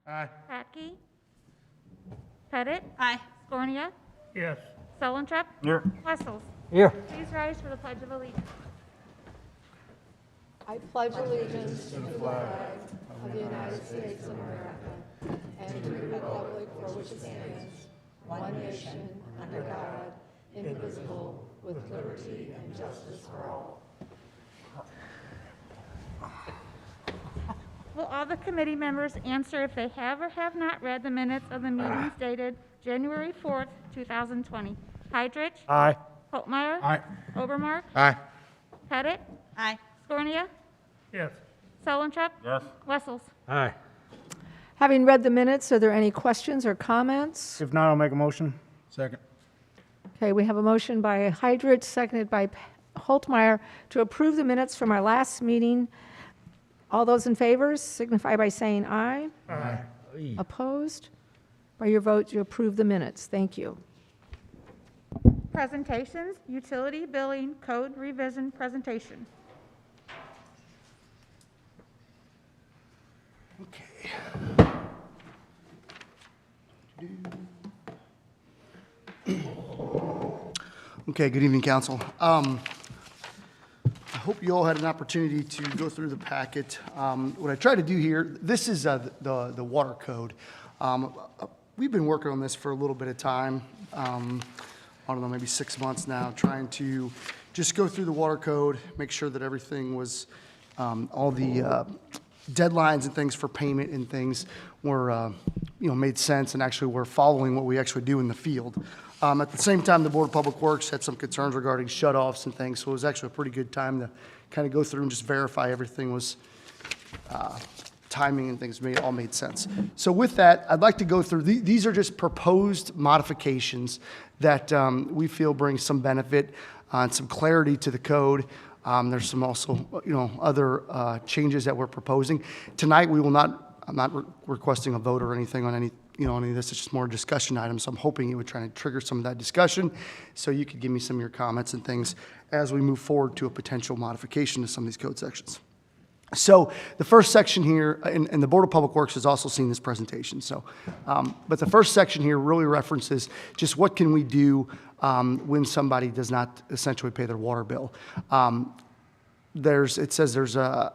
Aye. Patke. Pettit. Aye. Scornia. Yes. Sullentrop. Here. Wessels. Here. Please rise for the Pledge of Allegiance. I pledge allegiance to the flag of the United States of America and to the republic for which it stands, one nation, under God, indivisible, with liberty and justice for all. Will all the committee members answer if they have or have not read the minutes of the meetings dated January 4th, 2020? Heydrich. Aye. Holtmeyer. Aye. Obermark. Aye. Pettit. Aye. Scornia. Yes. Sullentrop. Yes. Wessels. Aye. Having read the minutes, are there any questions or comments? If not, I'll make a motion. Second. Okay, we have a motion by Heydrich, seconded by Holtmeyer, to approve the minutes from our last meeting. All those in favor signify by saying aye. Aye. Opposed? By your vote, you approve the minutes. Thank you. Presentations, utility billing, code revision presentation. Okay, good evening, council. I hope you all had an opportunity to go through the packet. What I try to do here, this is the water code. We've been working on this for a little bit of time. I don't know, maybe 6 months now, trying to just go through the water code, make sure that everything was, all the deadlines and things for payment and things were, made sense and actually were following what we actually do in the field. At the same time, the Board of Public Works had some concerns regarding shut-offs and things, so it was actually a pretty good time to kind of go through and just verify everything was, timing and things all made sense. So with that, I'd like to go through, these are just proposed modifications that we feel bring some benefit and some clarity to the code. There's some also, other changes that we're proposing. Tonight, I'm not requesting a vote or anything on any of this. It's just more discussion items. So I'm hoping it would try to trigger some of that discussion so you could give me some of your comments and things as we move forward to a potential modification to some of these code sections. So the first section here, and the Board of Public Works has also seen this presentation. So, but the first section here really references just what can we do when somebody does not essentially pay their water bill. It says there's a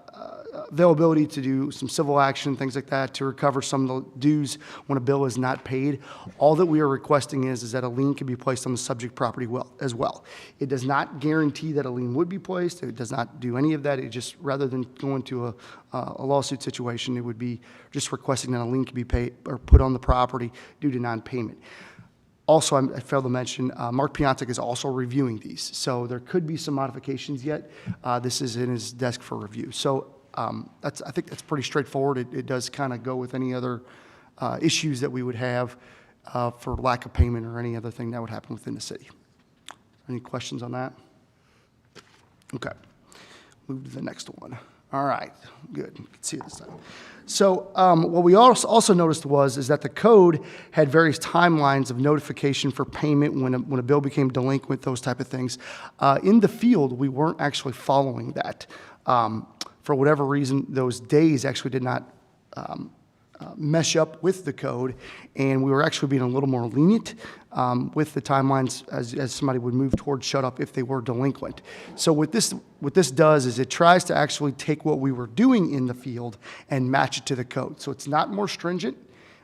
availability to do some civil action, things like that, to recover some of the dues when a bill is not paid. All that we are requesting is that a lien can be placed on the subject property as well. It does not guarantee that a lien would be placed. It does not do any of that. It just, rather than going to a lawsuit situation, it would be just requesting that a lien can be paid or put on the property due to non-payment. Also, I failed to mention, Mark Piontek is also reviewing these, so there could be some modifications yet. This is in his desk for review. So I think that's pretty straightforward. It does kind of go with any other issues that we would have for lack of payment or any other thing that would happen within the city. Any questions on that? Okay. Move to the next one. All right, good. You can see it this time. So what we also noticed is that the code had various timelines of notification for payment when a bill became delinquent, those type of things. In the field, we weren't actually following that. For whatever reason, those days actually did not mesh up with the code, and we were actually being a little more lenient with the timelines as somebody would move towards shut-off if they were delinquent. So what this does is it tries to actually take what we were doing in the field and match it to the code. So it's not more stringent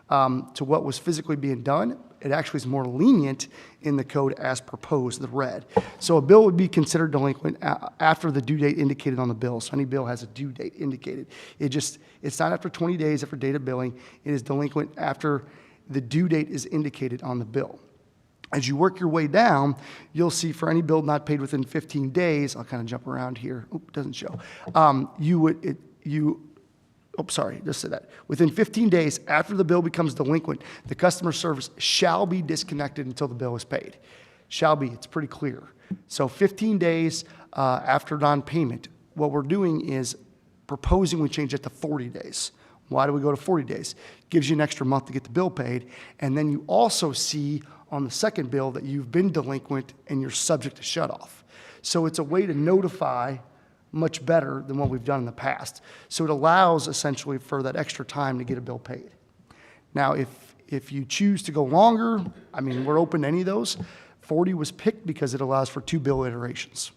to what was physically being done. It actually is more lenient in the code as proposed, the red. So a bill would be considered delinquent after the due date indicated on the bill. So any bill has a due date indicated. It's not after 20 days after date of billing. It is delinquent after the due date is indicated on the bill. As you work your way down, you'll see for any bill not paid within 15 days, I'll kind of jump around here. Oop, doesn't show. Just say that. Within 15 days after the bill becomes delinquent, the customer service shall be disconnected until the bill is paid. Shall be, it's pretty clear. So 15 days after non-payment, what we're doing is proposing we change it to 40 days. Why do we go to 40 days? Gives you an extra month to get the bill paid, and then you also see on the second bill that you've been delinquent and you're subject to shut-off. So it's a way to notify much better than what we've done in the past. So it allows essentially for that extra time to get a bill paid. Now, if you choose to go longer, I mean, we're open to any of those. 40 was picked because it allows for 2 bill iterations.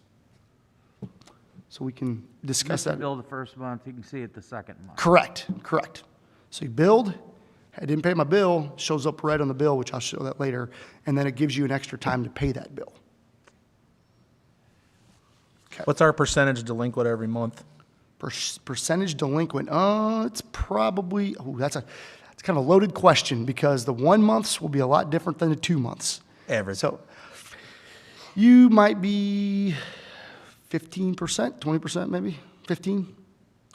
So we can discuss Missed the that. bill the first month, you can see it the second month. Correct, correct. So you build, I didn't pay my bill, shows up red on the bill, which I'll show that later, and then it gives you an extra time to pay that bill. What's our percentage delinquent every month? Percentage delinquent, it's probably, that's kind of a loaded question because the 1 months will be a lot different than the 2 months. Average. So you might be 15%, 20% maybe, 15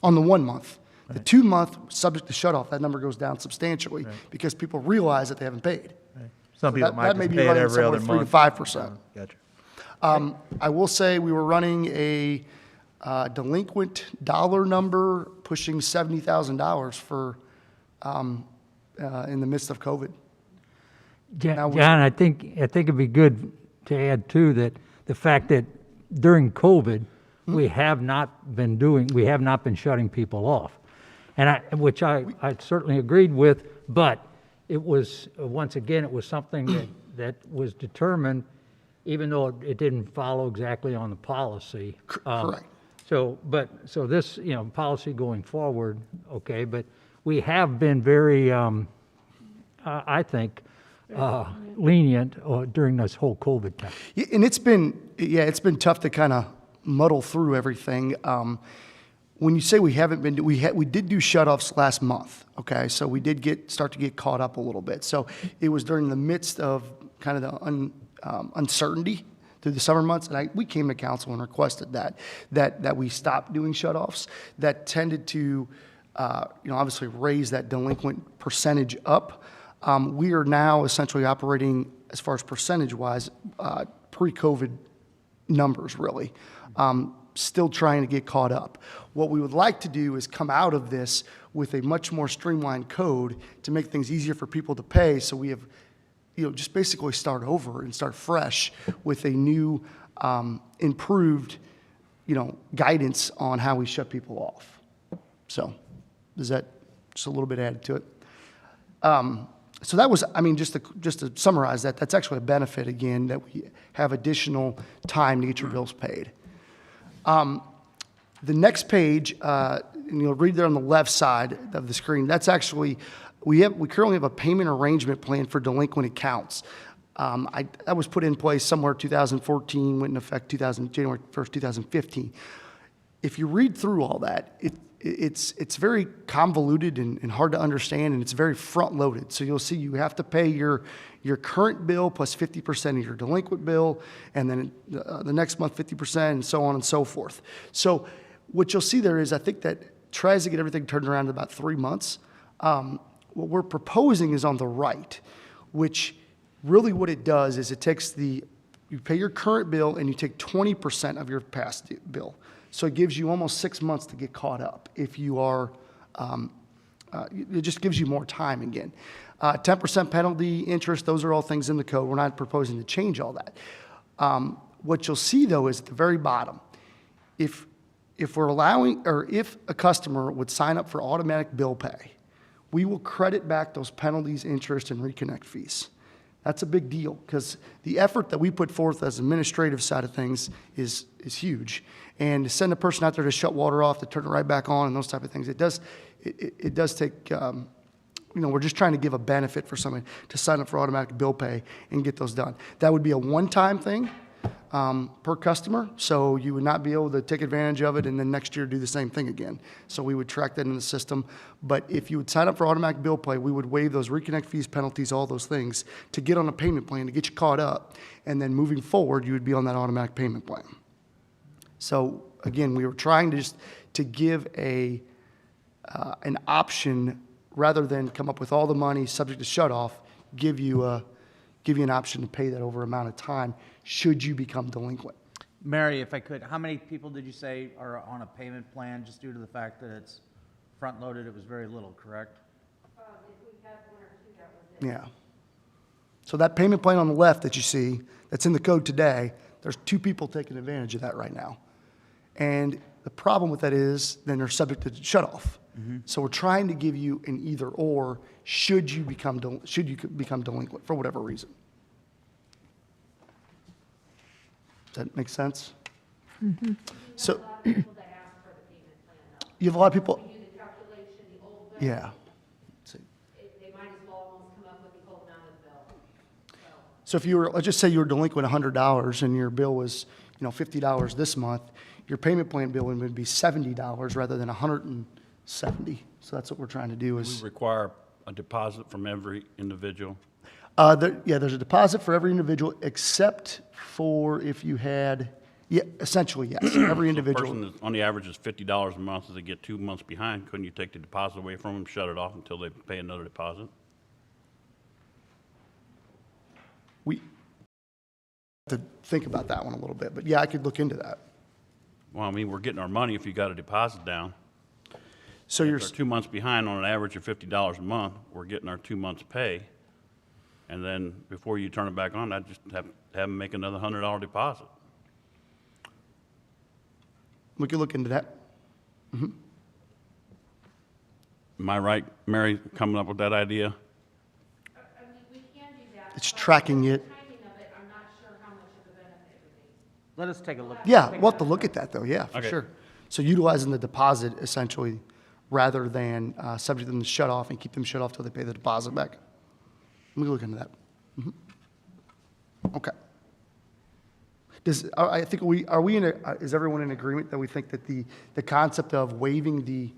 on the 1 month. The 2 month, subject to shut off, that number goes down substantially because people realize that they haven't paid. Some people That might may just be pay it running every other somewhere 3 month. to 5%. Gotcha. I will say we were running a delinquent dollar number pushing $70,000 for in the midst of COVID. Now we- John, I think it'd be good to add too that the fact that during COVID, we have not been shutting people off. And which I certainly agreed with, but it was, once again, it was something that was determined, even though it didn't follow exactly on the policy. Correct. So this, policy going forward, okay, but we have been very, I think, lenient during this whole COVID time. Yeah, and it's been tough to kind of muddle through everything. When you say we haven't been, we did do shut-offs last month, okay? So we did start to get caught up a little bit. So it was during the midst of kind of the uncertainty through the summer months, and we came to council and requested that we stop doing shut-offs. That tended to, obviously raise that delinquent percentage up. We are now essentially operating, as far as percentage-wise, pre-COVID numbers, really. Still trying to get caught up. What we would like to do is come out of this with a much more streamlined code to make things easier for people to pay, so we have, just basically start over and start fresh with a new, improved, guidance on how we shut people off. So, does that, just a little bit added to it? So that was, just to summarize that, that's actually a benefit, again, that we have additional time to get your bills paid. The next page, and you'll read there on the left side of the screen, that's actually, we currently have a payment arrangement plan for delinquent accounts. That was put in place somewhere 2014, went in effect January 1st, 2015. If you read through all that, it's very convoluted and hard to understand, and it's very front-loaded. So you'll see you have to pay your current bill plus 50% of your delinquent bill, and then the next month 50%, and so on and so forth. So what you'll see there is, I think that tries to get everything turned around in about 3 months. What we're proposing is on the right, which really what it does is it takes you pay your current bill and you take 20% of your past bill. So it gives you almost 6 months to get caught up if you are, it just gives you more time again. 10% penalty, interest, those are all things in the code. We're not proposing to change all that. What you'll see though is at the very bottom, if we're allowing, or if a customer would sign up for automatic bill pay, we will credit back those penalties, interest, and reconnect fees. That's a big deal because the effort that we put forth as administrative side of things is huge. And to send a person out there to shut water off, to turn it right back on, and those type of things, it does take, we're just trying to give a benefit for someone to sign up for automatic bill pay and get those done. That would be a one-time thing per customer, so you would not be able to take advantage of it and then next year do the same thing again. So we would track that in the system. But if you would sign up for automatic bill pay, we would waive those reconnect fees, penalties, all those things to get on a payment plan to get you caught up. And then moving forward, you would be on that automatic payment plan. So again, we were trying to give an option rather than come up with all the money subject to shut off, give you an option to pay that over amount of time should you become delinquent. Mary, if I could, how many people did you say are on a payment plan just due to the fact that it's front-loaded? It was very little, correct? Yeah. So that payment plan on the left that you see, that's in the code today, there's 2 people taking advantage of that right now. And the problem with that is then they're subject to shut off. So we're trying to give you an either or, should you become delinquent for whatever reason. Does that make sense? So, you have a lot of people, Do the calculation, the old bill, yeah. they might as well almost come up with the old mounted bill. So if you were, let's just say you were delinquent $100 and your bill was, $50 this month, your payment plan bill would be $70 rather than $170. So that's what we're trying to do We is, require a deposit from every individual. there's a deposit for every individual except for if you had, yeah, essentially, yes, every individual. Person that on the average is $50 a month, if they get 2 months behind, couldn't you take the deposit away from them, shut it off until they pay another deposit? We have to think about that one a little bit, but yeah, I could look into that. Well, I mean, we're getting our money if you got a deposit down. So If you're, they're 2 months behind on an average of $50 a month, we're getting our 2 months' pay. And then before you turn it back on, I just have them make another $100 deposit. we could look into that. Am I right, Mary, coming up with that idea? I mean, we can do that. It's tracking it. Timing of it, I'm not sure how much of a benefit it would be. Let us take a look. Yeah, we'll have to look at that though, yeah, for Okay. sure. So utilizing the deposit essentially rather than subject them to shut off and keep them shut off till they pay the deposit back. Let me look into that. Mhm. Okay. I think is everyone in agreement that we think that the concept of waiving the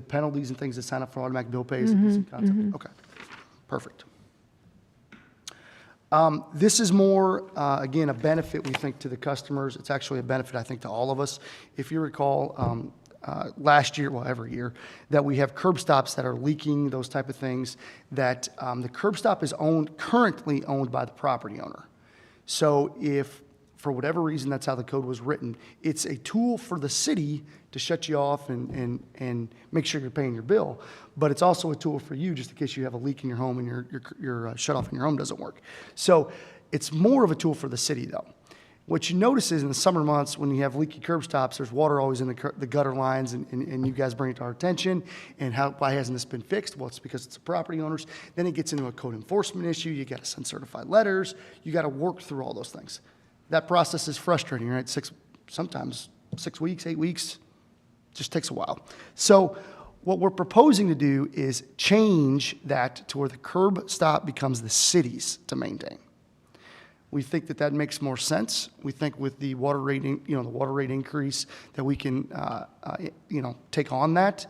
penalties and things that sign up for automatic bill pay is a decent concept? Okay, perfect. This is more, again, a benefit, we think, to the customers. It's actually a benefit, I think, to all of us. If you recall, last year, well, every year, that we have curb stops that are leaking, those type of things, that the curb stop is currently owned by the property owner. So if, for whatever reason, that's how the code was written, it's a tool for the city to shut you off and make sure you're paying your bill, but it's also a tool for you just in case you have a leak in your home and your shut off in your home doesn't work. So it's more of a tool for the city, though. What you notice is in the summer months, when you have leaky curb stops, there's water always in the gutter lines, and you guys bring it to our attention. And why hasn't this been fixed? Well, it's because it's the property owners. Then it gets into a code enforcement issue. You got to send certified letters. You got to work through all those things. That process is frustrating, right? Sometimes 6 weeks, 8 weeks, just takes a while. So what we're proposing to do is change that to where the curb stop becomes the city's to maintain. We think that makes more sense. We think with the water rating, the water rate increase, that we can, take on that.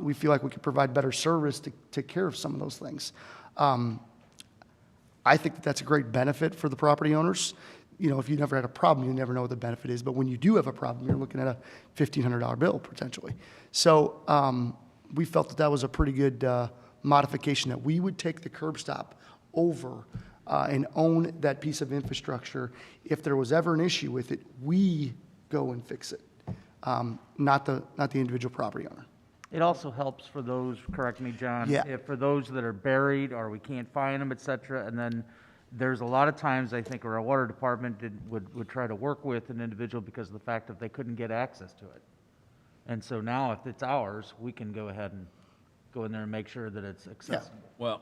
We feel like we could provide better service to take care of some of those things. I think that that's a great benefit for the property owners. If you never had a problem, you never know what the benefit is. But when you do have a problem, you're looking at a $1,500 bill potentially. So we felt that was a pretty good modification, that we would take the curb stop over and own that piece of infrastructure. If there was ever an issue with it, we go and fix it, not the individual property owner. It also helps for those, correct me, John, Yeah. if for those that are buried or we can't find them, et cetera, and then there's a lot of times, I think, where our water department would try to work with an individual because of the fact that they couldn't get access to it. And so now, if it's ours, we can go ahead and go in there and make sure that it's accessible. Well,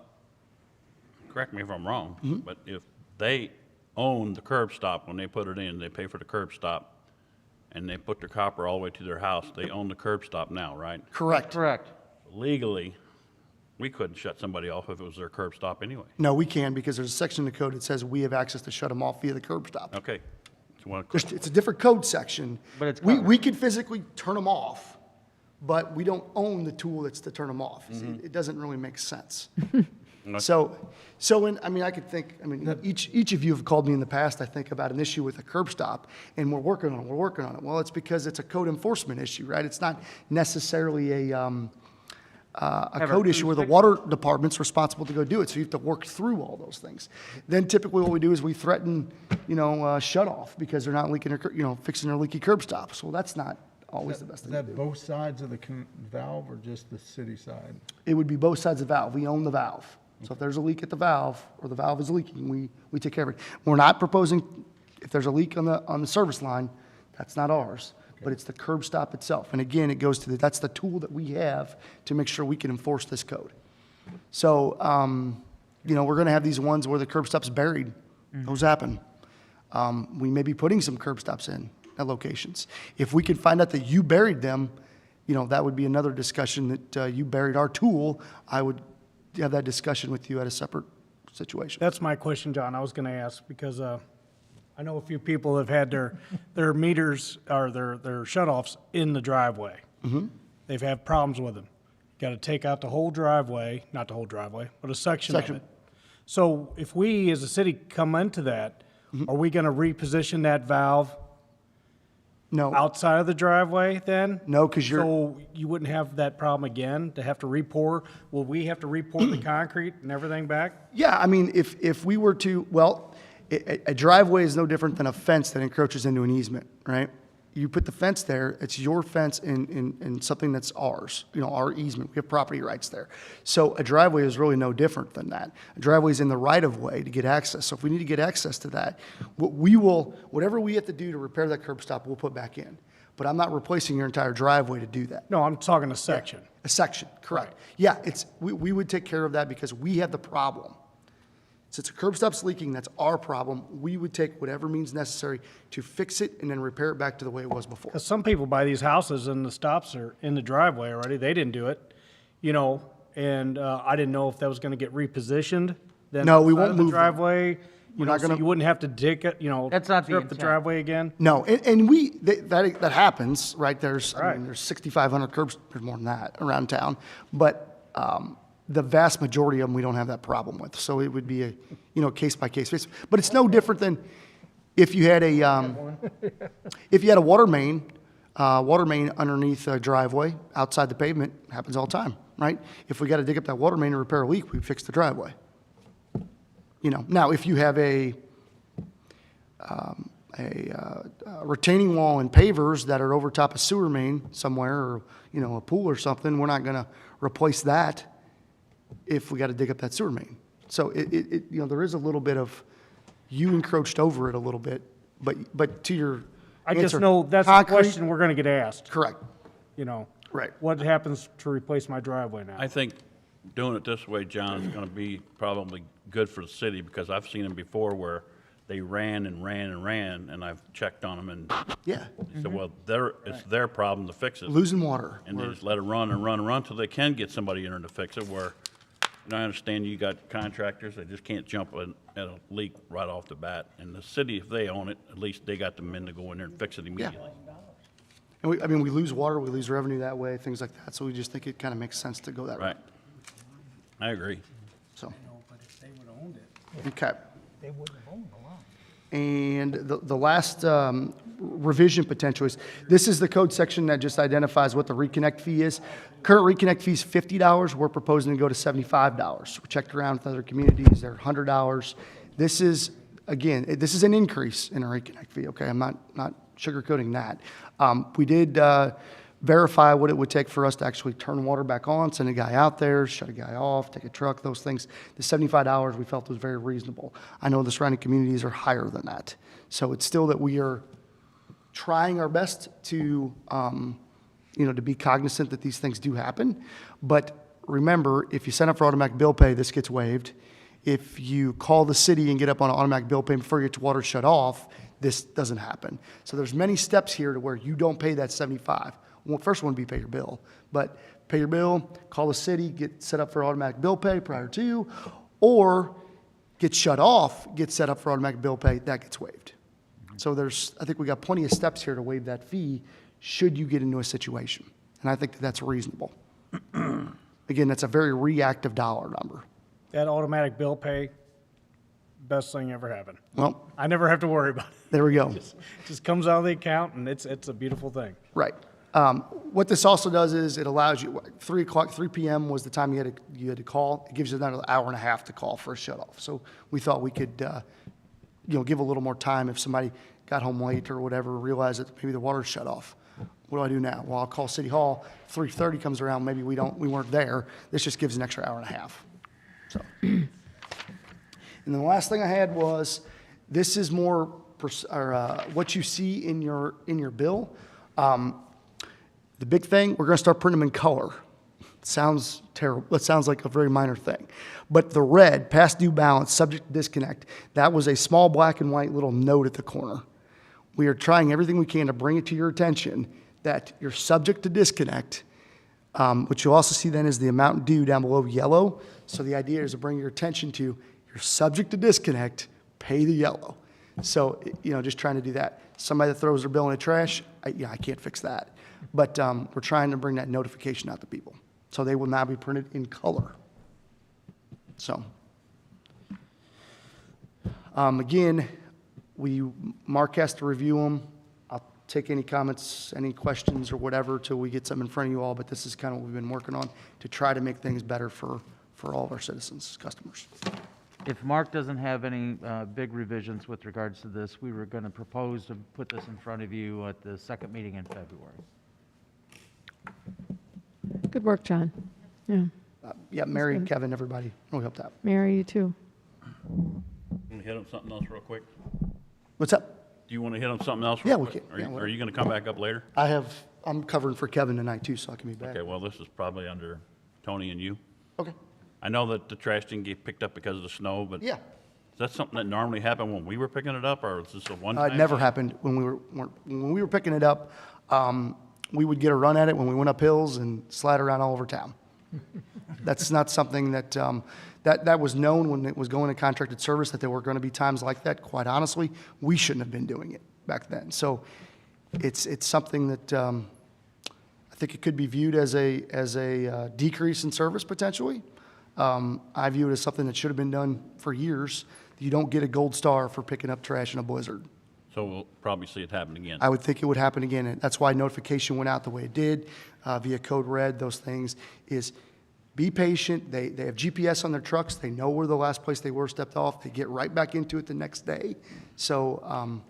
correct me if I'm wrong, Mm-hmm. but if they own the curb stop, when they put it in, they pay for the curb stop, and they put their copper all the way to their house, they own the curb stop now, right? Correct. Correct. Legally, we couldn't shut somebody off if it was their curb stop anyway. No, we can, because there's a section in the code that says we have access to shut them off via the curb stop. Okay. So what- It's a different code section. But it's We covered. can physically turn them off, but we don't own the tool that's to turn them off. You see, It doesn't really make sense. I could think, each of you have called me in the past, I think, about an issue with a curb stop, and we're working on it. Well, it's because it's a code enforcement issue, right? It's not necessarily a code issue where the water department's responsible to go do it, so you have to work through all those things. Then typically what we do is we threaten, shut off because they're not leaking their, fixing their leaky curb stops. Well, that's not always the best Is thing to that do. both sides of the valve or just the city side? It would be both sides of the valve. We own the valve. So if there's a leak at the valve, or the valve is leaking, we take care of it. We're not proposing, if there's a leak on the service line, that's not ours. but it's the curb stop itself. And again, it goes to that's the tool that we have to make sure we can enforce this code. So, we're going to have these ones where the curb stop's buried. Those happen. We may be putting some curb stops in at locations. If we could find out that you buried them, that would be another discussion that you buried our tool. I would have that discussion with you at a separate situation. That's my question, John. I was going to ask because I know a few people have had their meters or their shutoffs in the driveway. They've had problems with them. Got to take out the whole driveway, not the whole driveway, but a section of it. So if we as a city come into that, are we going to reposition that valve No, outside of the driveway then? no, because you're, So you wouldn't have that problem again to have to re-pour? Will we have to re-pour the concrete and everything back? yeah, I mean, if we were to, well, a driveway is no different than a fence that encroaches into an easement, right? You put the fence there, it's your fence in something that's ours, our easement. We have property rights there. So a driveway is really no different than that. A driveway is in the right of way to get access. So if we need to get access to that, whatever we have to do to repair that curb stop, we'll put back in. But I'm not replacing your entire driveway to do that. No, I'm talking a section. A section, correct. Yeah, we would take care of that because we have the problem. Since the curb stop's leaking, that's our problem. We would take whatever means necessary to fix it and then repair it back to the way it was before. Because some people buy these houses and the stops are in the driveway already. They didn't do it, and I didn't know if that was going to get repositioned. Then No, we outside won't of the move them. driveway. not So gonna- you wouldn't have to dig it, That's not the strip the intent. driveway again. No, and that happens, right? There's 6,500 curbs, there's more than that around town. But the vast majority of them, we don't have that problem with. So it would be a, case by case basis. But it's no different than if you had a water main underneath a driveway outside the pavement, happens all the time, right? If we got to dig up that water main to repair a leak, we fix the driveway. Now if you have a retaining wall and pavers that are over top a sewer main somewhere, or a pool or something, we're not going to replace that if we got to dig up that sewer main. So there is a little bit of, you encroached over it a little bit, but to your I just answer, know that's the concrete- question we're going to get asked. Correct. Right. What happens to replace my driveway now? I think doing it this way, John, is gonna be probably good for the city, because I've seen them before where they ran and ran and ran, and I've checked on them, and Yeah. they said, well, it's their problem to fix it. Losing water. And they just let it run and run and run till they can get somebody in there to fix it, where, I understand you got contractors, they just can't jump at a leak right off the bat. And the city, if they own it, at least they got the men to go in there and fix it immediately. And we lose water, we lose revenue that way, things like that. So we just think it kind of makes sense to go that Right. route. I agree. So. Okay. And the last revision potential is, this is the code section that just identifies what the reconnect fee is. Current reconnect fee is $50. We're proposing to go to $75. We checked around with other communities, they're $100. This is, again, this is an increase in our reconnect fee, okay? I'm not sugarcoating that. We did verify what it would take for us to actually turn water back on, send a guy out there, shut a guy off, take a truck, those things. The $75 we felt was very reasonable. I know the surrounding communities are higher than that. So it's still that we are trying our best to, to be cognizant that these things do happen. But remember, if you sign up for automatic bill pay, this gets waived. If you call the city and get up on an automatic bill pay before you get your water shut off, this doesn't happen. So there's many steps here to where you don't pay that $75. Well, first one would be pay your bill, but pay your bill, call the city, get set up for automatic bill pay prior to, or get shut off, get set up for automatic bill pay, that gets waived. So I think we got plenty of steps here to waive that fee should you get into a situation. And I think that that's reasonable. Again, that's a very reactive dollar number. That automatic bill pay, best thing ever happened. Well, I never have to worry about it. there we go. Just comes out of the account, and it's a beautiful thing. Right. What this also does is it allows you, 3 p.m. was the time you had to call. It gives you another hour and a half to call for a shut-off. So we thought we could, give a little more time if somebody got home late or whatever, realized that maybe the water's shut off. What do I do now? Well, I'll call City Hall. 3:30 comes around, maybe we weren't there. This just gives an extra hour and a half. So, and then the last thing I had was, this is more what you see in your bill. The big thing, we're going to start printing them in color. Sounds terrible. It sounds like a very minor thing. But the red, past due balance, subject to disconnect, that was a small black and white little note at the corner. We are trying everything we can to bring it to your attention that you're subject to disconnect, which you'll also see then is the amount due down below yellow. So the idea is to bring your attention to you're subject to disconnect, pay the yellow. So, just trying to do that. Somebody that throws their bill in the trash, I can't fix that. But we're trying to bring that notification out to people. So they will now be printed in color. So, again, Mark has to review them. I'll take any comments, any questions or whatever till we get something in front of you all, but this is kind of what we've been working on to try to make things better for all of our citizens, customers. If Mark doesn't have any big revisions with regards to this, we were going to propose to put this in front of you at the second meeting in February. Good work, John. Yeah, Yeah, Mary, Kevin, everybody really helped out. Mary, you too. Want to hit on something else real quick? What's up? Do you want to hit on something else? Yeah, real we quick? can. Yeah, Are you going to come back up later? I'm covering for Kevin tonight too, so I can be back. Okay, well, this is probably under Tony and you. Okay. I know that the trash didn't get picked up because of the snow, but Yeah. is that something that normally happened when we were picking it up, or is this a one-time? It never thing? happened when we were picking it up. We would get a run at it when we went up hills and slide around all over town. That's not something that that was known when it was going to contracted service, that there were going to be times like that. Quite honestly, we shouldn't have been doing it back then. So it's something that I think it could be viewed as a decrease in service potentially. I view it as something that should have been done for years. You don't get a gold star for picking up trash in a blizzard. So we'll probably see it happen again. I would think it would happen again. And that's why notification went out the way it did via code red. Those things is be patient. They have GPS on their trucks. They know where the last place they were stepped off. They get right back into it the next day. So,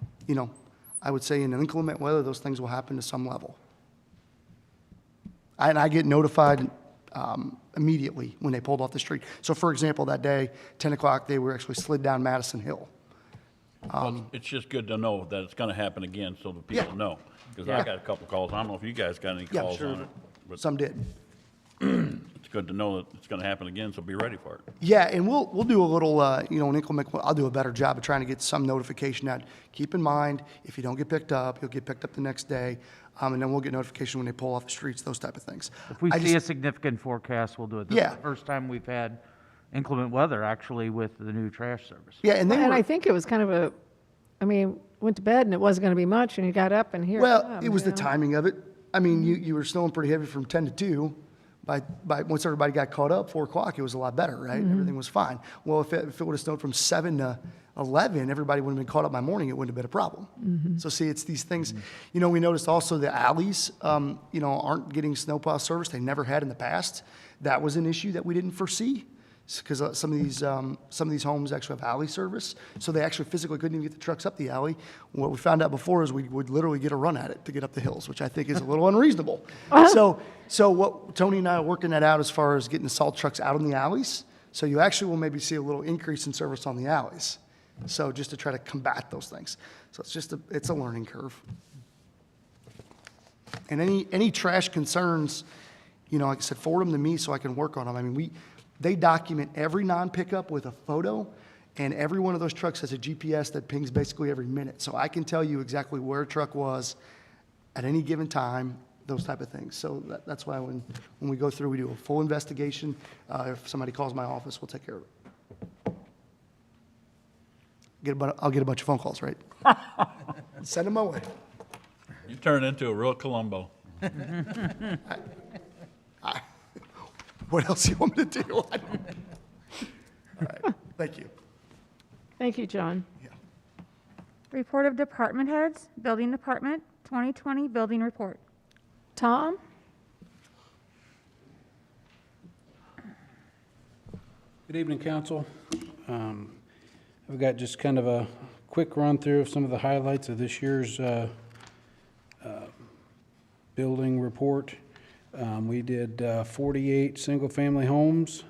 I would say in inclement weather, those things will happen to some level. And I get notified immediately when they pulled off the street. So, for example, that day, 10 o'clock, they were actually slid down Madison Hill. Well, it's just good to know that it's going to happen again so that people Yeah. know. Because I got a couple calls. I don't know if you guys got any Yeah, calls sure. on it. But Some did. it's good to know that it's going to happen again, so be ready for it. Yeah, and we'll do a little, an inclement, I'll do a better job of trying to get some notification out. Keep in mind, if you don't get picked up, you'll get picked up the next day, and then we'll get notification when they pull off the streets, those type of things. If we I see a just- significant forecast, we'll do it. This Yeah. is the first time we've had inclement weather, actually, with the new trash service. Yeah, and they And were, I think it was kind of went to bed and it wasn't going to be much, and you got up and here well, come, it was you the know? timing of it. I mean, you were snowing pretty heavy from 10 to 2. By once everybody got caught up, 4 o'clock, it was a lot better, right? Everything was fine. Well, if it would have snowed from 7 to 11, everybody would have been caught up by morning. It wouldn't have been a problem. So see, it's these things. We noticed also the alleys, aren't getting snowplow service. They never had in the past. That was an issue that we didn't foresee because some of these homes actually have alley service, so they actually physically couldn't even get the trucks up the alley. What we found out before is we would literally get a run at it to get up the hills, which I think is a little unreasonable. So what Tony and I are working that out as far as getting the salt trucks out in the alleys. So you actually will maybe see a little increase in service on the alleys. So just to try to combat those things. So it's a learning curve. And any trash concerns, like I said, forward them to me so I can work on them. I mean, they document every non-pickup with a photo, and every one of those trucks has a GPS that pings basically every minute. So I can tell you exactly where a truck was at any given time, those type of things. So that's why when we go through, we do a full investigation. If somebody calls my office, we'll take care of it. I'll get a bunch of phone calls, right? Send them my way. You turn into a real Columbo. What else do you want me to do? All right, thank you. Thank you, John. Report of department heads, building department, 2020 building report. Tom? Good evening, council. I've got just kind of a quick run-through of some of the highlights of this year's building report. We did 48 single-family homes.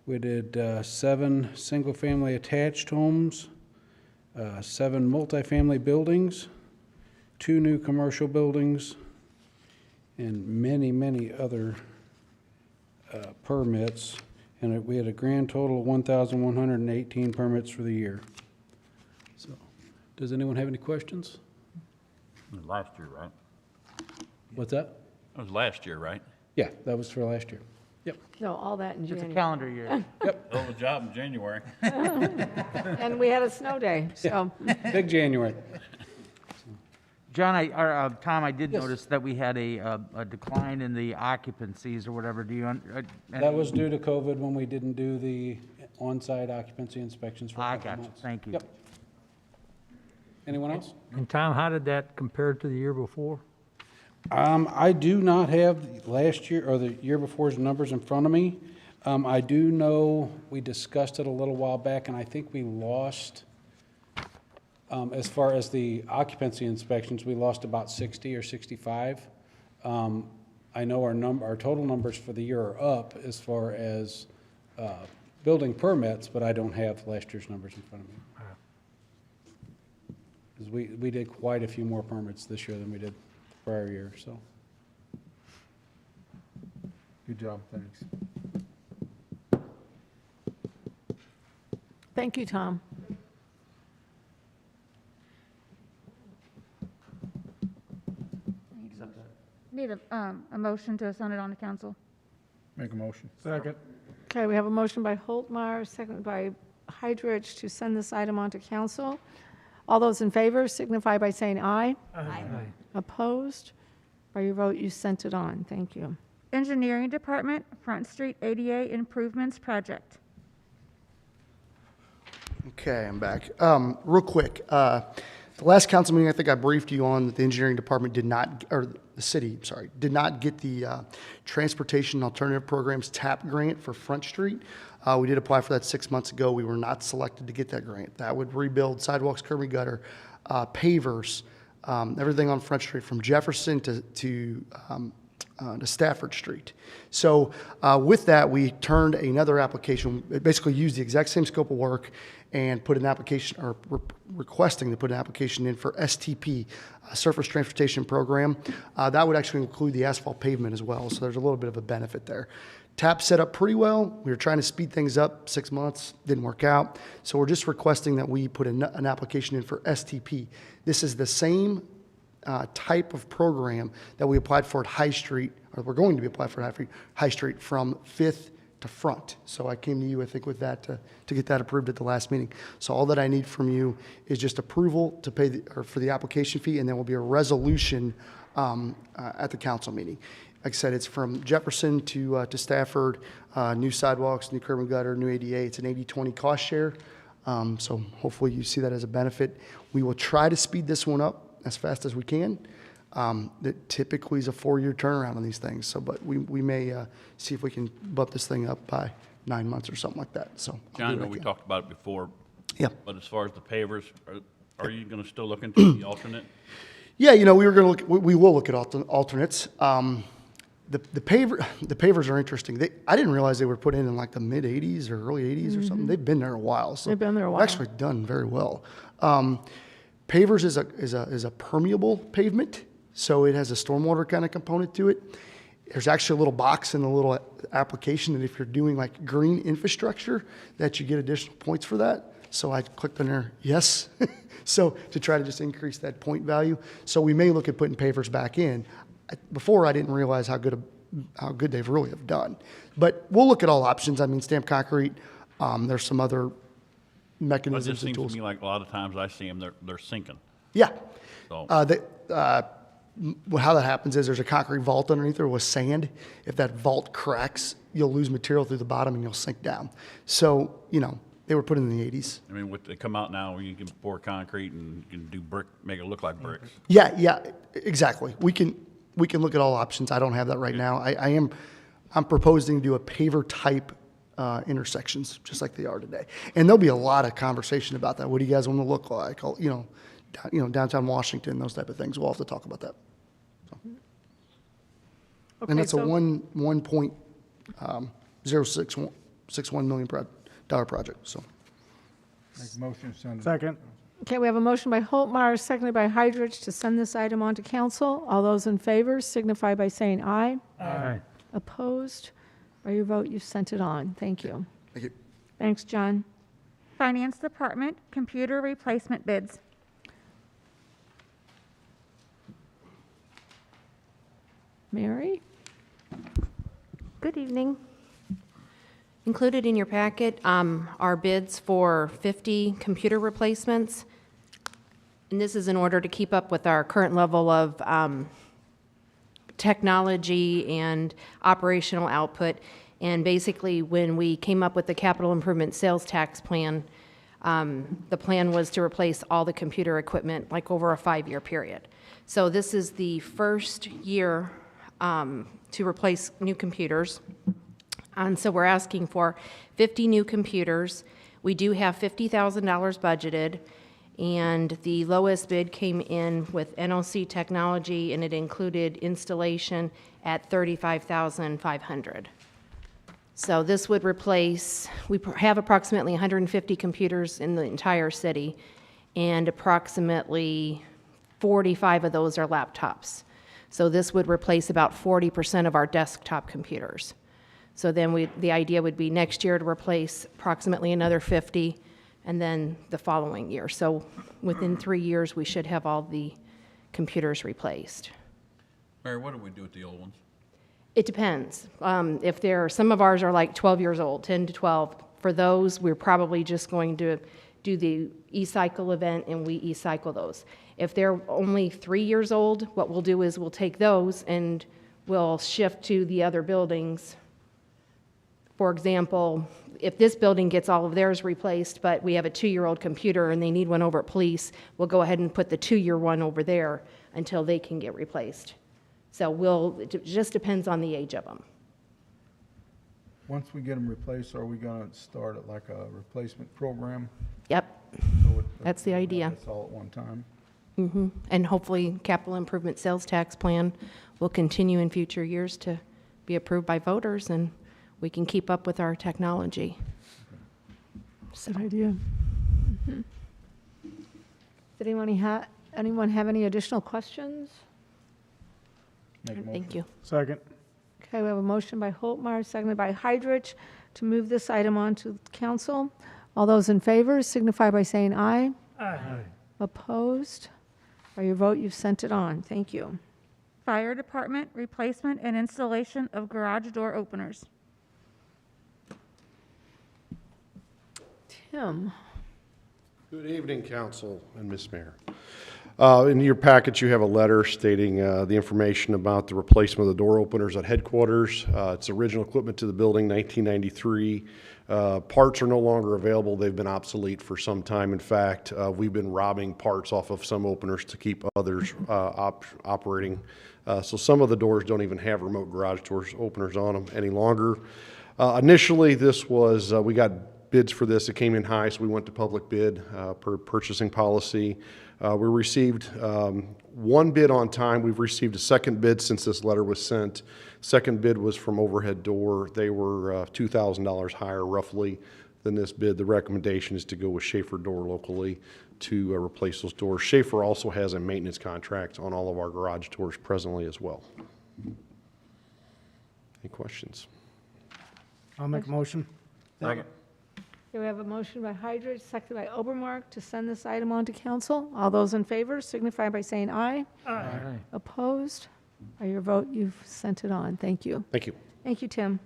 We did 7 single-family attached homes, 7 multifamily buildings, 2 new commercial buildings, and many, many other permits. And we had a grand total of 1,118 permits for the year. So, does anyone have any questions? It was last year, right? What's that? That was last year, right? Yeah, that was for last year. Yep. No, all that in It's a January. calendar year. Hell of a job in January. And we had a snow day, so. Big January. John, Tom, I did Yes. notice that we had a decline in the occupancies or whatever. Do you? That was due to COVID when we didn't do the on-site occupancy inspections for a I couple got you. months. Thank you. Yep. Anyone else? And Tom, how did that compare to the year before? I do not have last year or the year before's numbers in front of me. I do know we discussed it a little while back, and I think we lost, as far as the occupancy inspections, we lost about 60 or 65. I know our total numbers for the year are up as far as building permits, but I don't have last year's numbers in front of me. 'Cause we did quite a few more permits this year than we did the prior year, so. Good job, thanks. Thank you, Tom. Need a motion to send it on to council. Make a motion. Second. Okay, we have a motion by Holtmeyer, second by Hydrich to send this item on to council. All those in favor signify by saying aye. Aye. Opposed? By your vote, you sent it on. Thank you. Engineering Department, Front Street ADA Improvements Project. Okay, I'm back. Real quick, the last council meeting, I think I briefed you on that the engineering department did not, or the city, sorry, did not get the Transportation Alternative Programs TAP grant for Front Street. We did apply for that 6 months ago. We were not selected to get that grant. That would rebuild sidewalks, curb and gutter, pavers, everything on Front Street from Jefferson to Stafford Street. So with that, we turned another application, it basically used the exact same scope of work and put an application, or requesting to put an application in for STP, Surface Transportation Program. That would actually include the asphalt pavement as well, so there's a little bit of a benefit there. TAP set up pretty well. We were trying to speed things up, 6 months, didn't work out. So we're just requesting that we put an application in for STP. This is the same type of program that we applied for at High Street, or we're going to be applied for at High Street from Fifth to Front. So I came to you, I think, with that to get that approved at the last meeting. So all that I need from you is just approval to pay for the application fee, and then will be a resolution at the council meeting. Like I said, it's from Jefferson to Stafford, new sidewalks, new curb and gutter, new ADA. It's an 80-20 cost share. So hopefully you see that as a benefit. We will try to speed this one up as fast as we can. That typically is a 4-year turnaround on these things. So, but we may see if we can bump this thing up by 9 months or something like that. So, John, I know we talked about it before. Yeah. But as far as the pavers, are you going to still look into the alternate? Yeah, you know, we were going to look. We will look at alternates. The pavers are interesting. I didn't realize they were put in like the mid '80s or early '80s or something. They've been there a while. So They've been there a they've while. Actually done very well. Pavers is a permeable pavement, so it has a stormwater kind of component to it. There's actually a little box in the little application that if you're doing like green infrastructure, that you get additional points for that. So I clicked on there, yes. So to try to just increase that point value. So we may look at putting pavers back in. Before, I didn't realize how good they've really have done. But we'll look at all options. I mean, stamped concrete, there's some other It mechanisms just and seems tools. to me like a lot of times I see them, they're sinking. Yeah. So- How that happens is there's a concrete vault underneath there with sand. If that vault cracks, you'll lose material through the bottom and you'll sink down. So, you know, they were put in the 80s. I mean, they come out now where you can pour concrete and you can do brick, make it look like bricks. Yeah, exactly. We can look at all options. I don't have that right now. I'm proposing to do a paver type intersections, just like they are today. And there'll be a lot of conversation about that. What do you guys want to look like? You know, downtown Washington, those type of things. We'll have to talk about that. So. Okay, And that's a so- $1.0661 million project. So Make a motion, send it. Second. Okay, we have a motion by Holtmeyer, seconded by Heidrich, to send this item on to council. All those in favor signify by saying aye. Aye. Opposed? By your vote, you've sent it on. Thank you. Thank you. Thanks, John. Finance Department, computer replacement bids. Mary? Good evening. Included in your packet are bids for 50 computer replacements. And this is in order to keep up with our current level of technology and operational output. And basically, when we came up with the capital improvement sales tax plan, the plan was to replace all the computer equipment like over a 5-year period. So this is the first year to replace new computers. And so we're asking for 50 new computers. We do have $50,000 budgeted, and the lowest bid came in with NOC Technology, and it included installation at $35,500. So this would replace, we have approximately 150 computers in the entire city, and approximately 45 of those are laptops. So this would replace about 40% of our desktop computers. So then the idea would be next year to replace approximately another 50, and then the following year. So within 3 years, we should have all the computers replaced. Mary, what do we do with the old ones? It depends. If some of ours are like 12 years old, 10 to 12. For those, we're probably just going to do the e-cycle event, and we e-cycle those. If they're only 3 years old, what we'll do is we'll take those and we'll shift to the other buildings. For example, if this building gets all of theirs replaced, but we have a 2-year-old computer and they need one over at police, we'll go ahead and put the 2-year one over there until they can get replaced. So it just depends on the age of them. Once we get them replaced, are we gonna start at like a replacement program? Yep, So that's the idea. That's all at one time? And hopefully, capital improvement sales tax plan will continue in future years to be approved by voters, and we can keep up with our technology. Good idea. Does anyone have any additional questions? Make a motion. Thank you. Second. Okay, we have a motion by Holtmeyer, seconded by Heidrich, to move this item on to council. All those in favor signify by saying aye. Aye. Opposed? By your vote, you've sent it on. Thank you. Fire Department, replacement and installation of garage door openers. Tim? Good evening, Council and Ms. Mayor. In your package, you have a letter stating the information about the replacement of the door openers at headquarters. It's original equipment to the building, 1993. Parts are no longer available. They've been obsolete for some time. In fact, we've been robbing parts off of some openers to keep others operating. So some of the doors don't even have remote garage doors openers on them any longer. Initially, this was, we got bids for this. It came in high, so we went to public bid per purchasing policy. We received one bid on time. We've received a second bid since this letter was sent. Second bid was from Overhead Door. They were $2,000 higher roughly than this bid. The recommendation is to go with Schaefer Door locally to replace those doors. Schaefer also has a maintenance contract on all of our garage doors presently as well. Any questions? I'll make a motion. Second. Here we have a motion by Heidrich, seconded by Obermark, to send this item on to council. All those in favor signify by saying aye. Aye. Opposed? By your vote, you've sent it on. Thank you. Thank you. Thank you, Tim.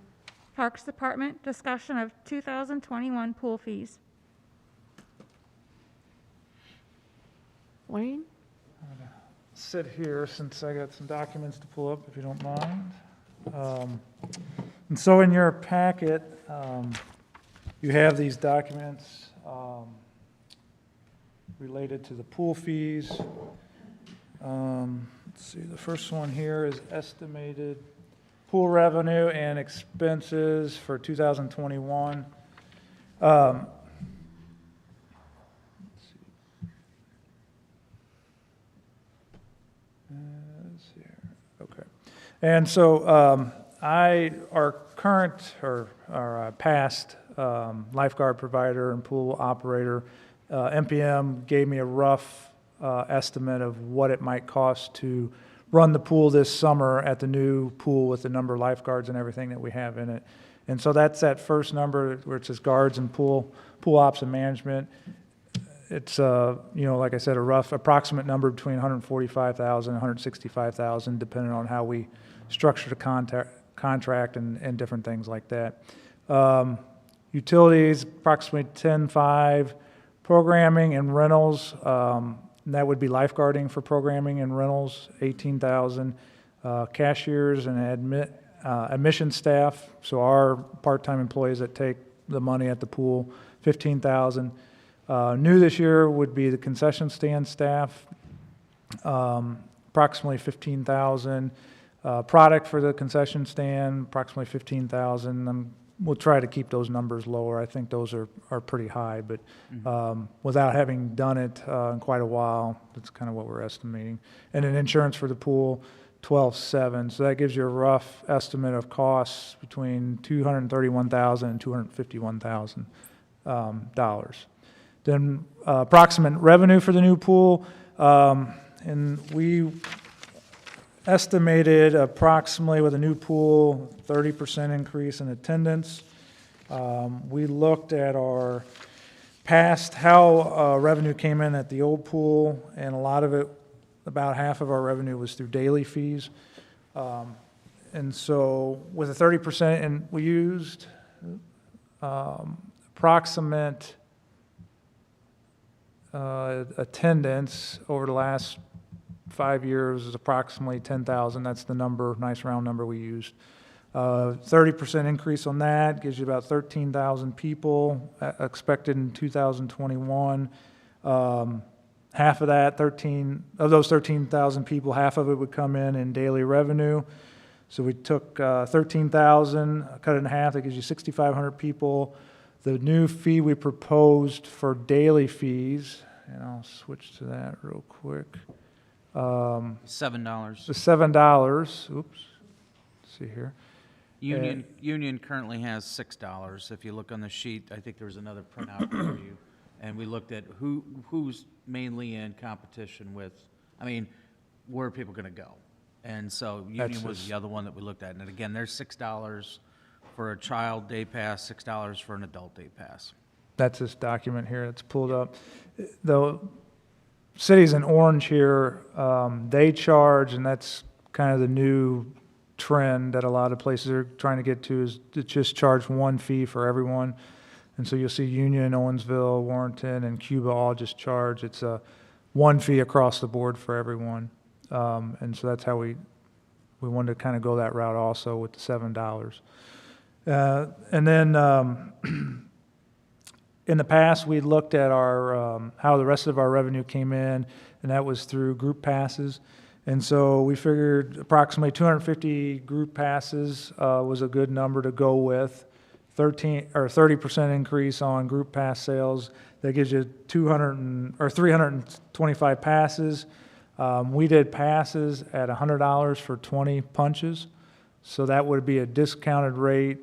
Parks Department, discussion of 2021 pool fees. Wayne? Sit here since I got some documents to pull up, if you don't mind. And so in your packet, you have these documents related to the pool fees. Let's see, the first one here is estimated pool revenue and expenses for 2021. Let's see here. Okay. And so our current or our past lifeguard provider and pool operator MPM gave me a rough estimate of what it might cost to run the pool this summer at the new pool with the number of lifeguards and everything that we have in it. And so that's that first number where it says guards and pool ops and management. It's, like I said, a rough approximate number between 145,000 and 165,000, depending on how we structure the contract and different things like that. Utilities, approximately 10.5. Programming and rentals, and that would be lifeguarding for programming and rentals, 18,000. Cashiers and admission staff, so our part-time employees that take the money at the pool, 15,000. New this year would be the concession stand staff, approximately 15,000. Product for the concession stand, approximately 15,000. We'll try to keep those numbers lower. I think those are pretty high, but without having done it in quite a while, that's kind of what we're estimating. And then insurance for the pool, 12.7. So that gives you a rough estimate of costs between $231,000 and $251,000. Then approximate revenue for the new pool, and we estimated approximately with a new pool 30% increase in attendance. We looked at our past how revenue came in at the old pool, and a lot of it, about half of our revenue was through daily fees. And so with a 30%, and we used approximate attendance over the last 5 years is approximately 10,000. That's the number, nice round number we used. 30% increase on that gives you about 13,000 people expected in 2021. Half of that, of those 13,000 people, half of it would come in daily revenue. So we took 13,000, cut it in half, that gives you 6,500 people. The new fee we proposed for daily fees, and I'll switch to that real quick. $7. The $7, oops, let's see here. Union currently has $6. If you look on the sheet, I think there was another printout for you. And we looked at who's mainly in competition with, where are people gonna go? And so Union was the other one that we looked at. And again, there's $6 for a child day pass, $6 for an adult day pass. That's this document here that's pulled up. The cities in orange here, they charge, and that's kind of the new trend that a lot of places are trying to get to, is to just charge one fee for everyone. And so you'll see Union, Owensville, Warrenton, and Cuba all just charge. It's a one fee across the board for everyone. And so that's how we wanted to kind of go that route also with the $7. And then in the past, we looked at our how the rest of our revenue came in, and that was through group passes. And so we figured approximately 250 group passes was a good number to go with. 30% increase on group pass sales. That gives you 325 passes. We did passes at $100 for 20 punches. So that would be a discounted rate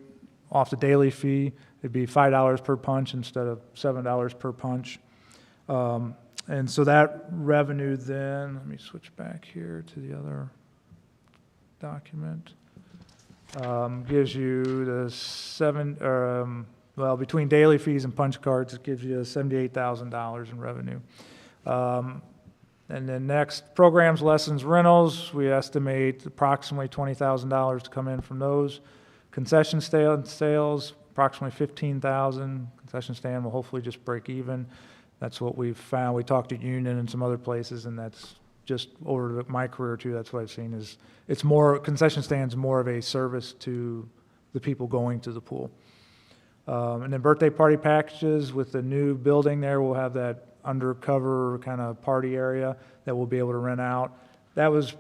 off the daily fee. It'd be $5 per punch instead of $7 per punch. And so that revenue then, let me switch back here to the other document. Gives you the between daily fees and punch cards, it gives you $78,000 in revenue. And then next, programs, lessons, rentals, we estimate approximately $20,000 to come in from those. Concession stand sales, approximately $15,000. Concession stand will hopefully just break even. That's what we've found. We talked to Union and some other places, and that's just over my career too, that's what I've seen is it's more, concession stands more of a service to the people going to the pool. And then birthday party packages with the new building there, we'll have that undercover kind of party area that we'll be able to rent out. That was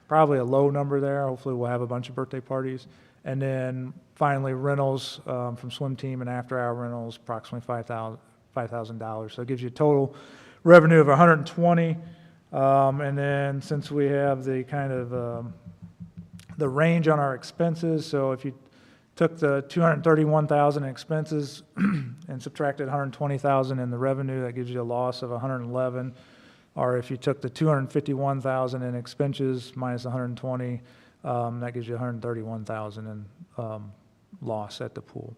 probably a low number there. Hopefully we'll have a bunch of birthday parties. And then finally rentals from swim team and after hour rentals, approximately $5,000. So it gives you a total revenue of $120,000. And then since we have the kind of the range on our expenses, so if you took the 231,000 in expenses and subtracted 120,000 in the revenue, that gives you a loss of 111. Or if you took the 251,000 in expenses minus 120, that gives you 131,000 in loss at the pool.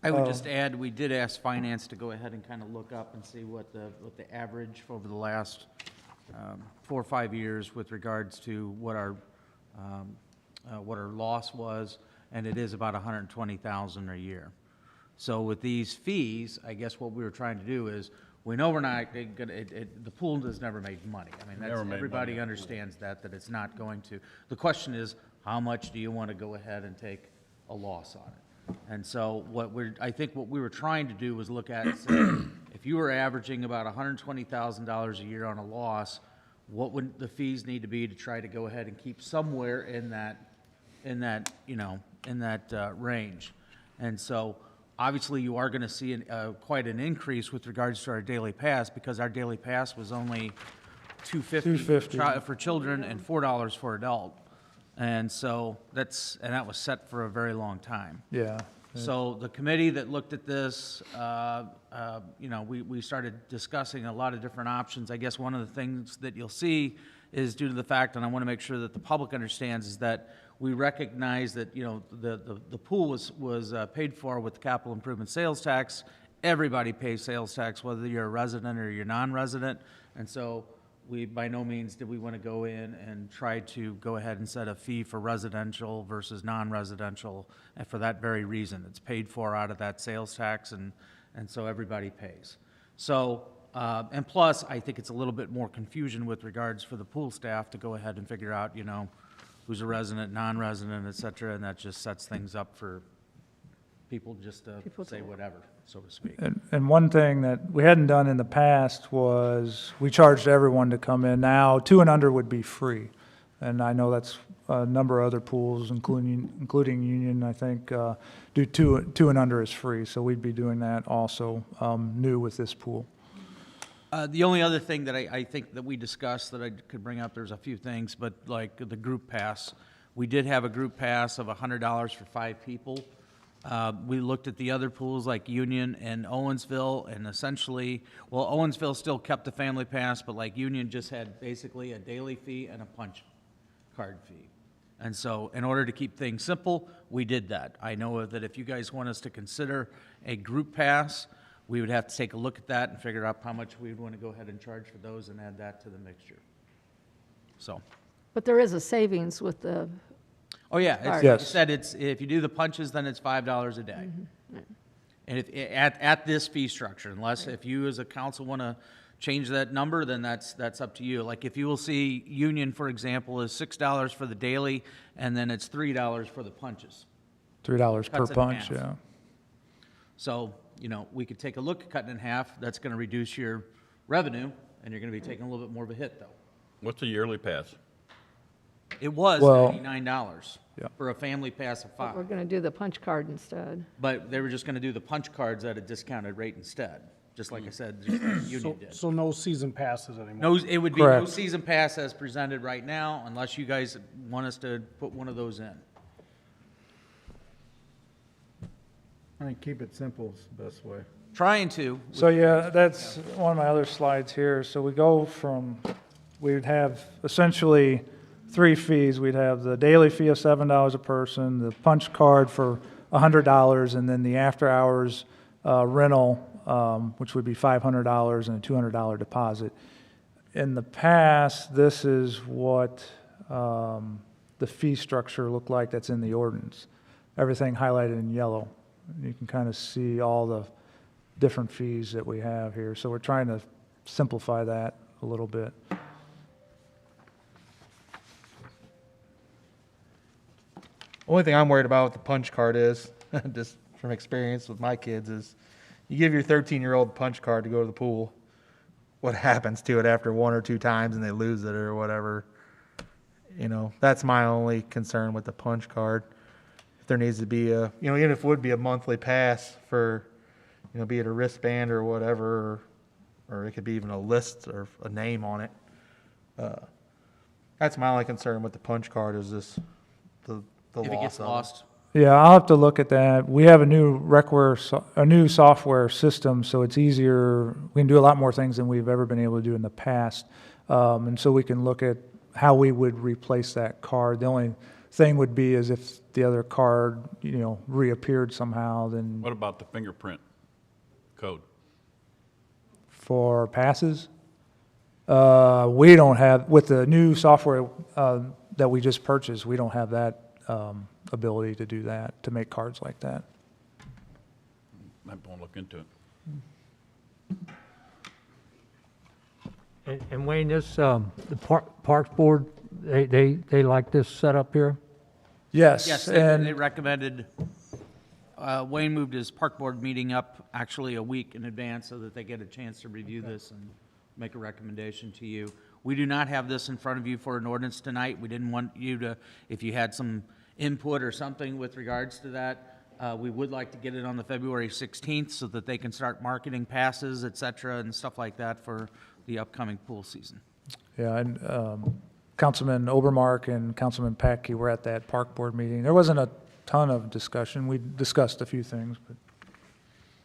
I would just add, we did ask finance to go ahead and kind of look up and see what the average over the last 4 or 5 years with regards to what our loss was, and it is about 120,000 a year. So with these fees, I guess what we were trying to do is, we know we're not gonna, the pool has never made money. I mean, Never that's, made everybody money. understands that it's not going to. The question is, how much do you want to go ahead and take a loss on it? And so I think what we were trying to do was look at and say, if you were averaging about $120,000 a year on a loss, what would the fees need to be to try to go ahead and keep somewhere in that range? And so, obviously, you are going to see quite an increase with regards to our daily pass, because our daily pass was only $2.50 for children and $4 for adult. And so that was set for a very long time. Yeah. So the committee that looked at this, we started discussing a lot of different options. I guess one of the things that you'll see is, due to the fact, and I want to make sure that the public understands, is that we recognize that, the pool was paid for with the capital improvement sales tax. Everybody pays sales tax, whether you're a resident or you're non-resident. And so by no means did we want to go in and try to go ahead and set a fee for residential versus non-residential, and for that very reason. It's paid for out of that sales tax, and so everybody pays. So, and plus, I think it's a little bit more confusion with regards for the pool staff to go ahead and figure out, who's a resident, non-resident, et cetera, and that just sets things up for people just to say whatever, so to speak. And one thing that we hadn't done in the past was we charged everyone to come in. Now, 2 and under would be free. And I know that's a number of other pools, including Union, I think, do 2 and under is free. So we'd be doing that also, new with this pool. The only other thing that I think that we discussed that I could bring up, there's a few things, but like the group pass. We did have a group pass of $100 for 5 people. We looked at the other pools like Union and Owensville, and essentially, well, Owensville still kept the family pass, but like Union just had basically a daily fee and a punch card fee. And so in order to keep things simple, we did that. I know that if you guys want us to consider a group pass, we would have to take a look at that and figure out how much we would want to go ahead and charge for those and add that to the mixture. So. But there is a savings with the, Oh, yeah, it's, like Yes. you said, if you do the punches, then it's $5 a day. And if, at this fee structure, unless if you as a council want to change that number, then that's up to you. Like if you will see Union, for example, is $6 for the daily, and then it's $3 for the punches. $3 per Cuts it in punch, half. yeah. So, we could take a look at cutting in half. That's going to reduce your revenue, and you're going to be taking a little bit more of a hit, though. What's a yearly pass? It was Well- $99 Yeah. for a family pass of we're 5. going to do the punch card instead. But they were just going to do the punch cards at a discounted rate instead, just like I said, just like Union did. So no season passes anymore? No, it would be no Correct. season pass as presented right now, unless you guys want us to put one of those in. I think keep it simple is the best way. Trying to. So, yeah, that's one of my other slides here. So we go from, we would have essentially 3 fees. We'd have the daily fee of $7 a person, the punch card for $100, and then the after-hours rental, which would be $500 and a $200 deposit. In the past, this is what the fee structure looked like that's in the ordinance. Everything highlighted in yellow. You can kind of see all the different fees that we have here. So we're trying to simplify that a little bit. Only thing I'm worried about with the punch card is, just from experience with my kids, is you give your 13-year-old the punch card to go to the pool. What happens to it after 1 or 2 times and they lose it or whatever? That's my only concern with the punch card. If there needs to be even if it would be a monthly pass for, be it a wristband or whatever, or it could be even a list or a name on it. That's my only concern with the punch card is this, the If it loss gets of it. lost. Yeah, I'll have to look at that. We have a new a new software system, so it's easier. We can do a lot more things than we've ever been able to do in the past. And so we can look at how we would replace that card. The only thing would be is if the other card, reappeared somehow, then What about the fingerprint code? for passes, we don't have, with the new software that we just purchased, we don't have that ability to do that, to make cards like that. Might want to look into it. And Wayne, this, the Parks Board, they like this setup here? Yes, Yes, and they recommended, Wayne moved his park board meeting up actually a week in advance so that they get a chance to review this and make a recommendation to you. We do not have this in front of you for an ordinance tonight. We didn't want you to, if you had some input or something with regards to that, we would like to get it on the February 16th so that they can start marketing passes, et cetera, and stuff like that for the upcoming pool season. yeah, and Councilman Obermark and Councilman Packey were at that park board meeting. There wasn't a ton of discussion. We discussed a few things, but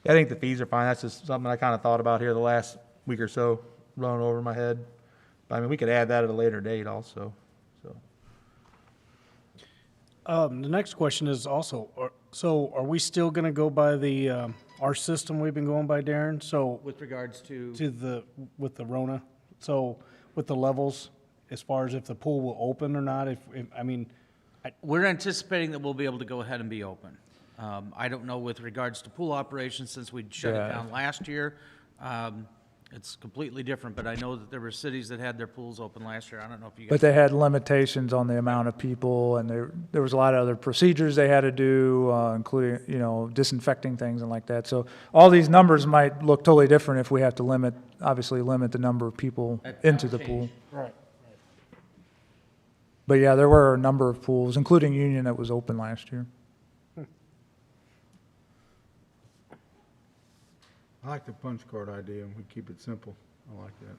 I think the fees are fine. That's just something I kind of thought about here the last week or so, running over my head. But I mean, we could add that at a later date also, so. The next question is also, so are we still gonna go by the, our system we've been going by, Darren? So, With regards to, with the Rona? So, with the levels, as far as if the pool will open or not, we're anticipating that we'll be able to go ahead and be open. I don't know with regards to pool operations, since we shut it Yeah. down last year. It's completely different, but I know that there were cities that had their pools open last year. I don't know if you guys. But they had limitations on the amount of people, and there was a lot of other procedures they had to do, including, disinfecting things and like that. So all these numbers might look totally different if we have to obviously limit the number of people into the pool. right. But yeah, there were a number of pools, including Union, that was open last year. I like the punch card idea, and we keep it simple. I like that.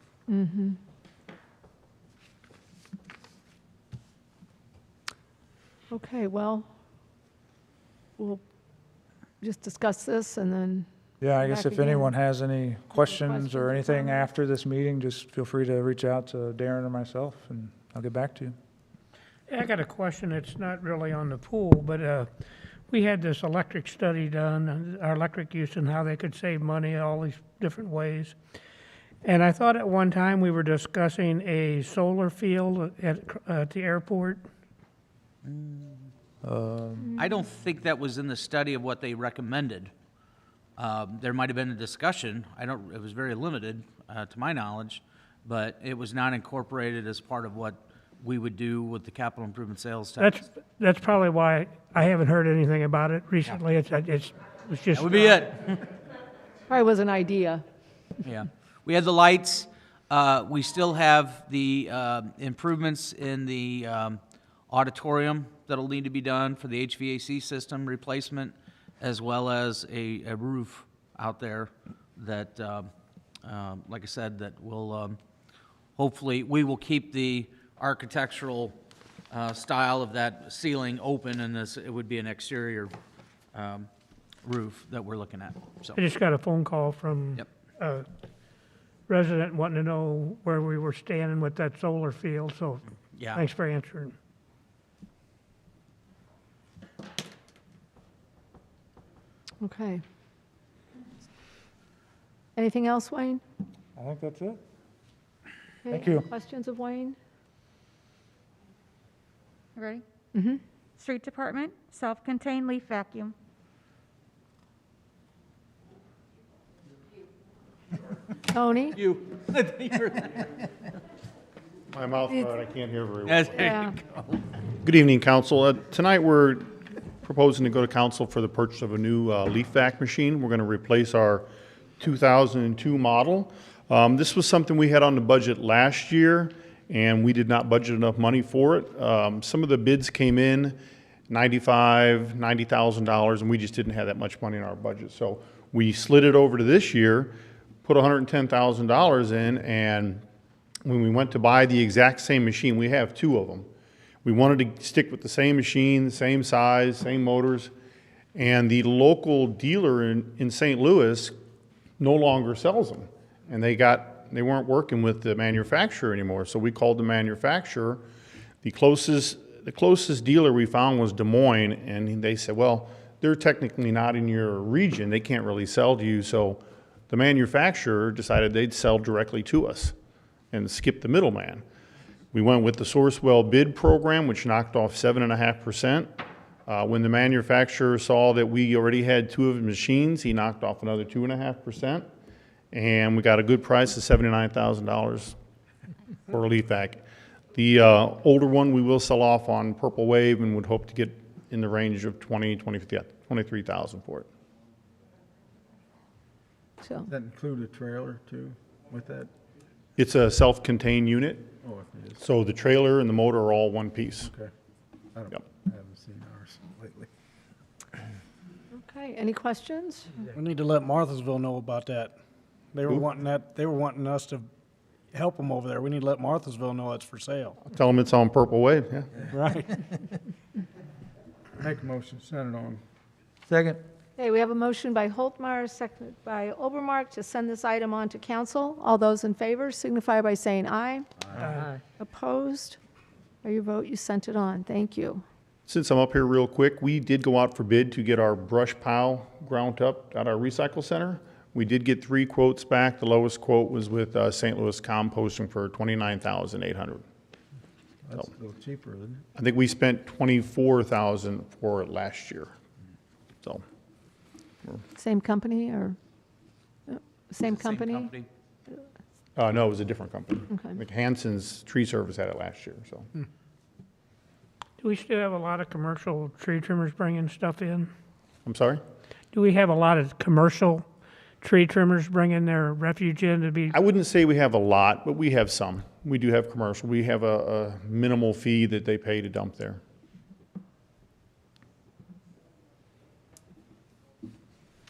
Okay, well, we'll just discuss this and then, Yeah, I guess Back if again. anyone has any questions questions or or anything comments? after this meeting, just feel free to reach out to Darren or myself, and I'll get back to you. I got a question. It's not really on the pool, but we had this electric study done, our electric use and how they could save money all these different ways. And I thought at one time we were discussing a solar field at the airport. I don't think that was in the study of what they recommended. There might have been a discussion. It was very limited, to my knowledge, but it was not incorporated as part of what we would do with the capital improvement sales tax. That's probably why I haven't heard anything about it recently. It's just. That would be it. probably was an idea. Yeah. We had the lights. We still have the improvements in the auditorium that'll need to be done for the HVAC system replacement, as well as a roof out there that, like I said, that will, hopefully, we will keep the architectural style of that ceiling open, and it would be an exterior roof that we're looking at, so. I just got a phone call from Yep. a resident wanting to know where we were standing with that solar field, so Yeah. thanks for answering. Okay. Anything else, Wayne? I think that's it. Okay, Thank you. Questions of Wayne? You ready? Mm-hmm. Street Department, self-contained leaf vacuum. Tony? You. My mouth, I can't hear very well. There Yeah. you go. Good evening, council. Tonight, we're proposing to go to council for the purchase of a new leaf vac machine. We're going to replace our 2002 model. This was something we had on the budget last year, and we did not budget enough money for it. Some of the bids came in, $95,000, $90,000, and we just didn't have that much money in our budget. So we slid it over to this year, put $110,000 in, and when we went to buy the exact same machine, we have two of them. We wanted to stick with the same machine, the same size, same motors, and the local dealer in St. Louis no longer sells them. And they weren't working with the manufacturer anymore, so we called the manufacturer. The closest dealer we found was Des Moines, and they said, well, they're technically not in your region, they can't really sell to you, so the manufacturer decided they'd sell directly to us and skip the middleman. We went with the Sourcewell bid program, which knocked off 7.5%. When the manufacturer saw that we already had 2 of his machines, he knocked off another 2.5%. And we got a good price of $79,000 for a leaf vac. The older one we will sell off on Purple Wave and would hope to get in the range of $23,000 for it. So, Does that include a trailer too with that? It's a self-contained unit, Oh, it is. so the trailer and the motor are all one piece. Okay. I Yep. haven't seen ours lately. okay, any questions? We need to let Marthasville know about that. They were Who? wanting us to help them over there. We need to let Marthasville know it's for sale. Tell them it's on Purple Wave, yeah. Right. Make a motion, send it on. Second. Okay, we have a motion by Holtmeyer, seconded by Obermark to send this item on to council. All those in favor signify by saying aye. Aye. Opposed? By your vote, you sent it on. Thank you. Since I'm up here real quick, we did go out for bid to get our brush pile ground up at our recycle center. We did get 3 quotes back. The lowest quote was with St. Louis Composting for $29,800. That's a little cheaper, isn't it? I think we spent $24,000 for it last year. So, Same company or, same company? no, it was a different company. Okay. I think Hanson's Tree Service had it last year, so. Do we still have a lot of commercial tree trimmers bringing stuff in? I'm sorry? Do we have a lot of commercial tree trimmers bringing their refuge in to be? I wouldn't say we have a lot, but we have some. We do have commercial. We have a minimal fee that they pay to dump there.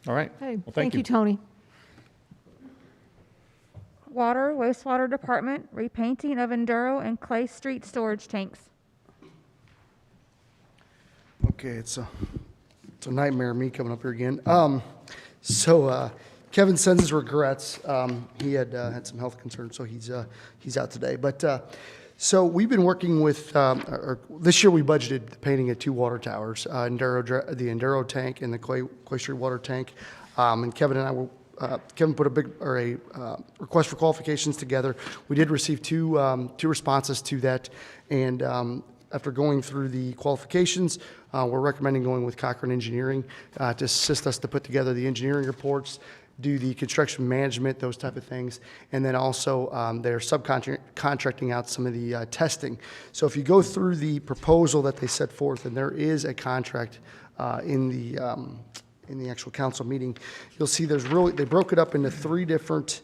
All right. Okay, Well, thank you, Tony. Water, wastewater department, repainting of Enduro and Clay Street storage tanks. Okay, it's a nightmare, me coming up here again. Kevin sends his regrets. He had some health concerns, so he's out today. But so we've been working with, this year we budgeted the painting of 2 water towers, the Enduro tank and the Clay Street water tank. And Kevin and I will, Kevin put a request for qualifications together. We did receive two responses to that, and after going through the qualifications, we're recommending going with Cochran Engineering to assist us to put together the engineering reports, do the construction management, those type of things, and then also they're subcontracting out some of the testing. So if you go through the proposal that they set forth, and there is a contract in the actual council meeting, you'll see they broke it up into 3 different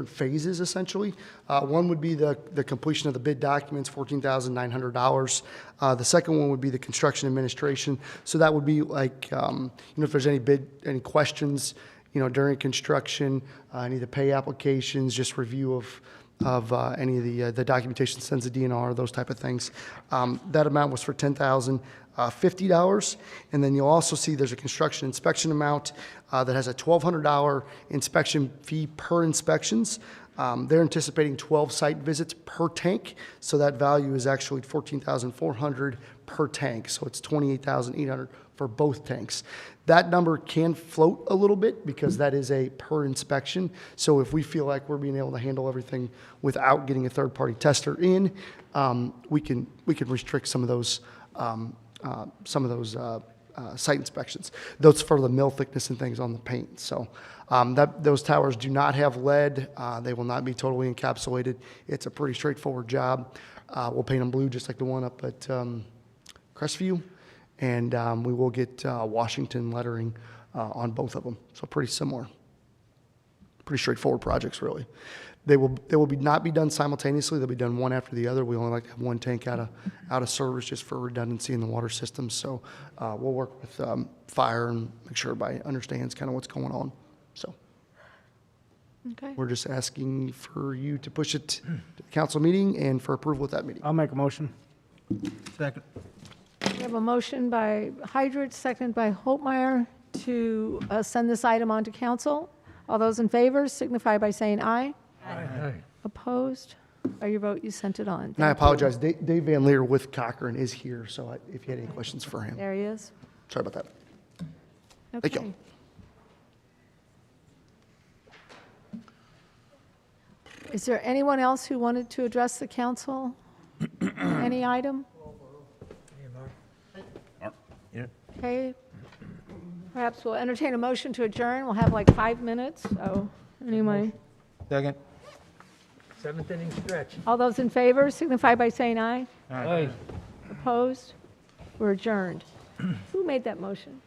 phases, essentially. One would be the completion of the bid documents, $14,900. The second one would be the construction administration. So that would be like, if there's any questions, during construction, any of the pay applications, just review of any of the documentation, sends a DNR, those type of things. That amount was for $10,050. And then you'll also see there's a construction inspection amount that has a $1,200 inspection fee per inspections. They're anticipating 12 site visits per tank, so that value is actually $14,400 per tank. So it's $28,800 for both tanks. That number can float a little bit because that is a per inspection. So if we feel like we're being able to handle everything without getting a third-party tester in, we can restrict some of those site inspections. Those for the mill thickness and things on the paint. So those towers do not have lead. They will not be totally encapsulated. It's a pretty straightforward job. We'll paint them blue just like the one up at Crestview. And we will get Washington lettering on both of them. So pretty similar. Pretty straightforward projects, really. They will not be done simultaneously. They'll be done one after the other. We only like to have one tank out of service just for redundancy in the water system. So we'll work with fire and make sure everybody understands kind of what's going on. So Okay. We're just asking for you to push it to the council meeting and for approval at that meeting. I'll make a motion. Second. We have a motion by Hydrich, seconded by Holtmeyer, to send this item on to council. All those in favor signify by saying aye. Aye. Opposed? By your vote, you sent it on. And I Thank you. apologize, Dave Van Leer with Cochran is here, so if you had any questions for him. There he is. Sorry about that. Thank you. Okay. Is there anyone else who wanted to address the council? Any item? Okay. Perhaps we'll entertain a motion to adjourn. We'll have like 5 minutes, so anyway. Second. Seventh inning stretch. All those in favor signify by saying aye. Aye. Opposed? We're adjourned. Who made that motion?